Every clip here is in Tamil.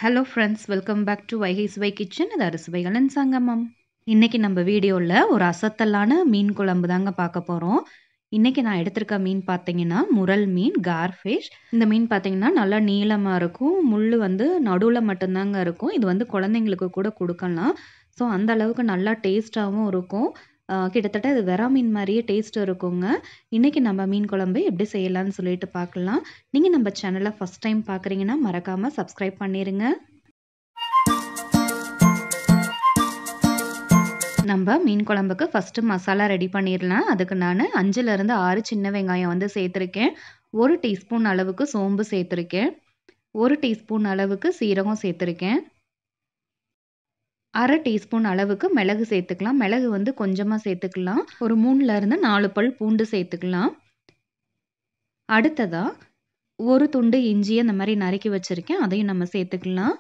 Hello friends, welcome back to Vaigaisuvaikitchen. இது Arusuvaigalin Sangamam. இன்னைக்கு நம்ம வீடியோவில் ஒரு அசத்தலான மீன் குழம்பு தாங்க பார்க்க போகிறோம். இன்னைக்கு நான் எடுத்திருக்க மீன் பார்த்தீங்கன்னா முரல் மீன் கார்ஃபிஷ். இந்த மீன் பார்த்தீங்கன்னா நல்லா நீளமாக இருக்கும், முள் வந்து நடுவில் மட்டும்தாங்க இருக்கும். இது வந்து குழந்தைங்களுக்கு கூட கொடுக்கலாம். ஸோ அந்த அளவுக்கு நல்லா டேஸ்ட்டாகவும் இருக்கும். கிட்டத்தட்ட இது வெறா மீன் மாதிரியே டேஸ்ட் இருக்குங்க. இன்னைக்கு நம்ம மீன் குழம்பு எப்படி செய்யலாம்னு சொல்லிட்டு பார்க்கலாம். நீங்கள் நம்ம சேனலை ஃபஸ்ட் டைம் பார்க்குறீங்கன்னா மறக்காமல் சப்ஸ்கிரைப் பண்ணிடுங்க. நம்ம மீன் குழம்புக்கு ஃபஸ்ட்டு மசாலா ரெடி பண்ணிடலாம். அதுக்கு நான் 5லேருந்து 6 சின்ன வெங்காயம் வந்து சேர்த்துருக்கேன். 1 டீஸ்பூன் அளவுக்கு சோம்பு சேர்த்துருக்கேன். 1 டீஸ்பூன் அளவுக்கு சீரகம் சேர்த்துருக்கேன். 1/2 டீஸ்பூன் அளவுக்கு மிளகு சேர்த்துக்கலாம். மிளகு வந்து கொஞ்சமாக சேர்த்துக்கலாம். ஒரு 3லேருந்து 4 பல் பூண்டு சேர்த்துக்கலாம். அடுத்ததாக ஒரு துண்டு இஞ்சியை இந்த மாதிரி நறுக்கி வச்சுருக்கேன், அதையும் நம்ம சேர்த்துக்கலாம்.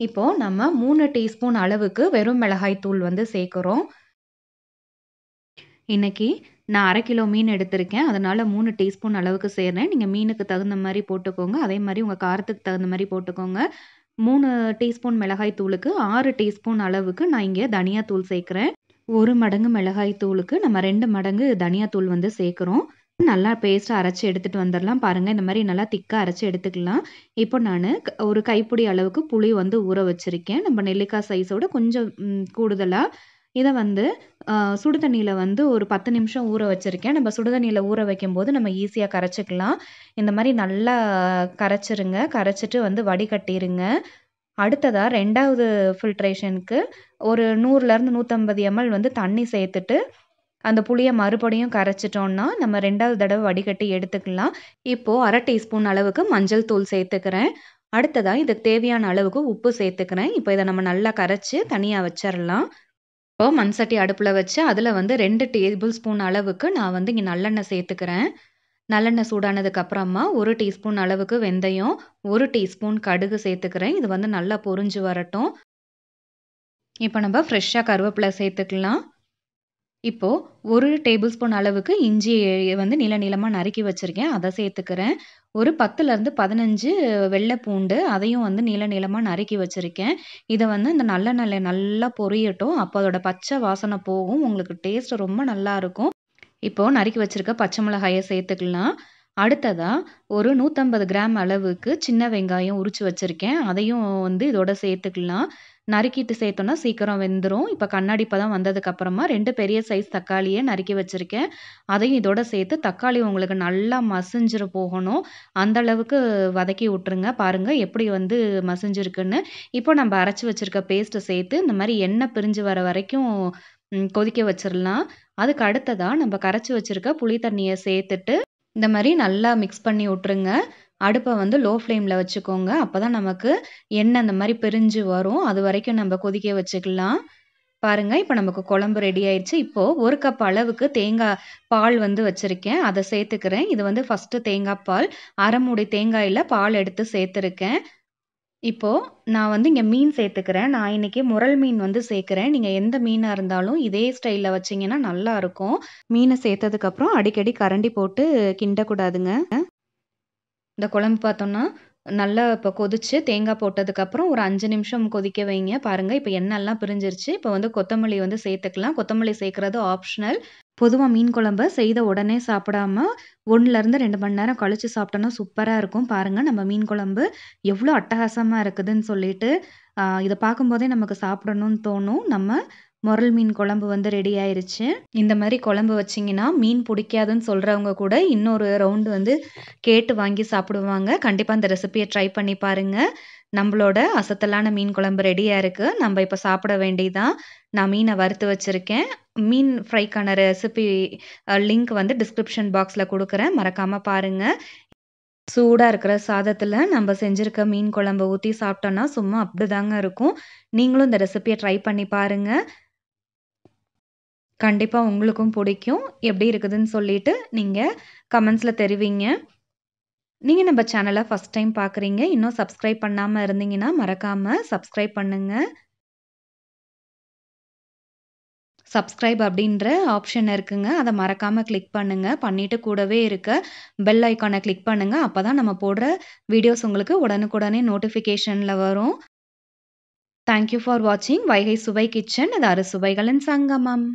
இப்போது நம்ம 3 டீஸ்பூன் அளவுக்கு வெறும் மிளகாய் தூள் வந்து சேர்க்குறோம். இன்றைக்கி நான் 1/2 கிலோ மீன் எடுத்திருக்கேன், அதனால் 3 டீஸ்பூன் அளவுக்கு சேர்றேன். நீங்கள் மீனுக்கு தகுந்த மாதிரி போட்டுக்கோங்க, அதே மாதிரி உங்கள் காரத்துக்கு தகுந்த மாதிரி போட்டுக்கோங்க. 3 டீஸ்பூன் மிளகாய் தூளுக்கு 6 டீஸ்பூன் அளவுக்கு நான் இங்கே தனியாத்தூள் சேர்க்குறேன். 1 மடங்கு மிளகாய் தூளுக்கு நம்ம 2 மடங்கு தனியாத்தூள் வந்து சேர்க்குறோம். நல்லா பேஸ்ட்டாக அரைச்சி எடுத்துகிட்டு வந்துடலாம். பாருங்கள், இந்த மாதிரி நல்லா திக்காக அரைச்சி எடுத்துக்கலாம். இப்போ நான் ஒரு கைப்பிடி அளவுக்கு புளி வந்து ஊற வச்சுருக்கேன். நம்ம நெல்லிக்காய் சைஸோட கொஞ்சம் கூடுதலாக இதை வந்து சுடு தண்ணியில் வந்து ஒரு 10 நிமிஷம் ஊற வச்சுருக்கேன். நம்ம சுடு தண்ணியில் ஊற வைக்கும்போது நம்ம ஈஸியாக கரைச்சிக்கலாம். இந்த மாதிரி நல்லா கரைச்சிருங்க. கரைச்சிட்டு வந்து வடிகட்டிடுங்க. அடுத்ததாக 2வது ஃபில்ட்ரேஷனுக்கு ஒரு 100லேருந்து 150 ml வந்து தண்ணி சேர்த்துட்டு அந்த புளியை மறுபடியும் கரைச்சிட்டோன்னா நம்ம 2வது தடவை வடிகட்டி எடுத்துக்கலாம். இப்போது 1/2 டீஸ்பூன் அளவுக்கு மஞ்சள் தூள் சேர்த்துக்கிறேன். அடுத்ததாக இதுக்கு தேவையான அளவுக்கு உப்பு சேர்த்துக்கிறேன். இப்போ இதை நம்ம நல்லா கரைச்சி தனியாக வச்சிடலாம். இப்போ மண் சட்டி அடுப்பில் வச்சு அதில் வந்து 2 டேபிள் ஸ்பூன் அளவுக்கு நான் வந்து இங்கே நல்லெண்ணெய் சேர்த்துக்கிறேன். நல்லெண்ணெய் சூடானதுக்கு அப்புறமா 1 டீஸ்பூன் அளவுக்கு வெந்தயம், 1 டீஸ்பூன் கடுகு சேர்த்துக்கிறேன். இது வந்து நல்லா பொரிஞ்சு வரட்டும். இப்போ நம்ம ஃப்ரெஷ்ஷாக கருவேப்பிலை சேர்த்துக்கலாம். இப்போது 1 டேபிள் ஸ்பூன் அளவுக்கு இஞ்சி வந்து நீளமாக நறுக்கி வச்சுருக்கேன், அதை சேர்த்துக்கிறேன். ஒரு 10லேருந்து 15 வெள்ளை பூண்டு, அதையும் வந்து நீளமாக நறுக்கி வச்சுருக்கேன். இதை வந்து இந்த நல்லெண்ணெயில் நல்லா பொரியட்டும், அப்போ அதோட பச்சை வாசனை போகும். உங்களுக்கு டேஸ்ட் ரொம்ப நல்லாயிருக்கும். இப்போது நறுக்கி வச்சுருக்க பச்சை மிளகாயை சேர்த்துக்கலாம். அடுத்ததாக ஒரு 150 கிராம் அளவுக்கு சின்ன வெங்காயம் உரித்து வச்சுருக்கேன், அதையும் வந்து இதோட சேர்த்துக்கலாம். நறுக்கிட்டு சேர்த்தோன்னா சீக்கிரம் வெந்துடும். இப்போ கண்ணாடி பதம் வந்ததுக்கப்புறமா 2 பெரிய சைஸ் தக்காளியை நறுக்கி வச்சுருக்கேன், அதையும் இதோட சேர்த்து தக்காளி உங்களுக்கு நல்லா மசிஞ்சிரு போகணும், அந்தளவுக்கு வதக்கி விட்ருங்க. பாருங்கள் எப்படி வந்து மசிஞ்சிருக்குன்னு. இப்போ நம்ம அரைச்சி வச்சுருக்க பேஸ்ட்டை சேர்த்து இந்த மாதிரி எண்ணெய் பிரிஞ்சு வர வரைக்கும் கொதிக்க வச்சிடலாம். அதுக்கு அடுத்ததாக நம்ம கரைச்சி வச்சுருக்க புளி தண்ணியை சேர்த்துட்டு இந்த மாதிரி நல்லா மிக்ஸ் பண்ணி விட்ருங்க. அடுப்பை வந்து லோ ஃப்ளேமில் வச்சுக்கோங்க, அப்போ தான் நமக்கு எண்ணெய் இந்த மாதிரி பிரிஞ்சு வரும். அது வரைக்கும் நம்ம கொதிக்க வச்சுக்கலாம். பாருங்கள், இப்போ நமக்கு குழம்பு ரெடி ஆயிடுச்சு. இப்போது 1 கப் அளவுக்கு தேங்காய் பால் வந்து வச்சுருக்கேன், அதை சேர்த்துக்கிறேன். இது வந்து ஃபஸ்ட்டு தேங்காய் பால், 1/2 மூடி தேங்காயில் பால் எடுத்து சேர்த்துருக்கேன். இப்போது நான் வந்து இங்கே மீன் சேர்த்துக்கிறேன். நான் இன்றைக்கி முரல் மீன் வந்து சேர்க்குறேன். நீங்கள் எந்த மீனாக இருந்தாலும் இதே ஸ்டைலில் வச்சிங்கன்னா நல்லாயிருக்கும். மீனை சேர்த்ததுக்கப்புறம் அடிக்கடி கரண்டி போட்டு கிண்டக்கூடாதுங்க. இந்த குழம்பு பார்த்தோன்னா நல்லா இப்போ கொதிச்சு தேங்காய் போட்டதுக்கப்புறம் ஒரு 5 நிமிஷம் கொதிக்க வைங்க. பாருங்கள், இப்போ எண்ணெய்லாம் பிரிஞ்சிருச்சு. இப்போ வந்து கொத்தமல்லி வந்து சேர்த்துக்கலாம். கொத்தமல்லி சேர்க்குறது ஆப்ஷனல். பொதுவாக மீன் குழம்ப செய்த உடனே சாப்பிடாம 1லேருந்து 2 மணி நேரம் கழித்து சாப்பிட்டோன்னா சூப்பராக இருக்கும். பாருங்கள், நம்ம மீன் குழம்பு எவ்வளோ அட்டகாசமாக இருக்குதுன்னு சொல்லிட்டு இதை பார்க்கும்போதே நமக்கு சாப்பிடணும்னு தோணும். நம்ம முரல் மீன் குழம்பு வந்து ரெடி ஆயிருச்சு. இந்த மாதிரி குழம்பு வச்சிங்கன்னா மீன் பிடிக்காதுன்னு சொல்கிறவங்க கூட இன்னொரு ரவுண்டு வந்து கேட்டு வாங்கி சாப்பிடுவாங்க. கண்டிப்பாக இந்த ரெசிபியை ட்ரை பண்ணி பாருங்கள். நம்மளோட அசத்தலான மீன் குழம்பு ரெடியாக இருக்குது. நம்ம இப்போ சாப்பிட வேண்டியதான். நான் மீனை வறுத்து வச்சுருக்கேன். மீன் ஃப்ரைக்கான ரெசிபி லிங்க் வந்து டிஸ்கிரிப்ஷன் பாக்ஸில் கொடுக்குறேன், மறக்காமல் பாருங்கள். சூடாக இருக்கிற சாதத்தில் நம்ம செஞ்சுருக்க மீன் குழம்பு ஊற்றி சாப்பிட்டோன்னா சும்மா அப்படிதாங்க இருக்கும். நீங்களும் இந்த ரெசிபியை ட்ரை பண்ணி பாருங்கள். கண்டிப்பாக உங்களுக்கும் பிடிக்கும். எப்படி இருக்குதுன்னு சொல்லிட்டு நீங்கள் கமெண்ட்ஸில் தெரிவிங்க. நீங்கள் நம்ம சேனலை ஃபஸ்ட் டைம் பார்க்குறீங்க, இன்னும் சப்ஸ்கிரைப் பண்ணாமல் இருந்தீங்கன்னா மறக்காமல் சப்ஸ்கிரைப் பண்ணுங்கள். சப்ஸ்கிரைப் அப்படின்ற ஆப்ஷன் இருக்குங்க, அதை மறக்காமல் கிளிக் பண்ணுங்கள். பண்ணிவிட்டு கூடவே இருக்க பெல் ஐக்கானை கிளிக் பண்ணுங்கள். அப்போ தான் நம்ம போடுற வீடியோஸ் உங்களுக்கு உடனுக்குடனே நோட்டிஃபிகேஷனில் வரும். தேங்க் யூ ஃபார் வாட்சிங் வைகை சுவை கிச்சன். இது அறுசுவைகளின் சங்கமம்.